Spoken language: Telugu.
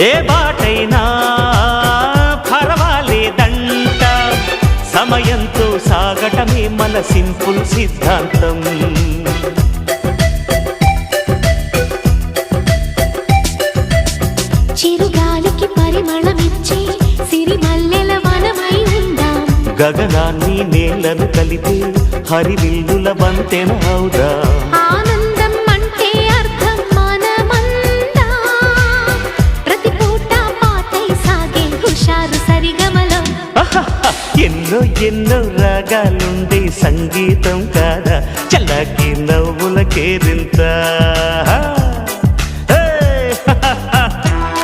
ఏ బాటైనా పర్వాలేదంట, సమయంతో సాగటమే మన సింపుల్ సిద్ధాంతం. చిరుగాలికి పరిమళమిచ్చే సిరిమల్లెల వనమై ఉందాం, గగనాన్ని నేలను కలిపే హరివిల్లుల వంతెన అవుదాం. ఆనందం అంటే అర్థం మనమందా, ప్రతి పూట పాటై సాగే హుషారు సరిగమలం. ఎన్నో ఎన్నో రాగాలుండే సంగీతం కాదా, చల్లకి నవ్వుల కేరింత.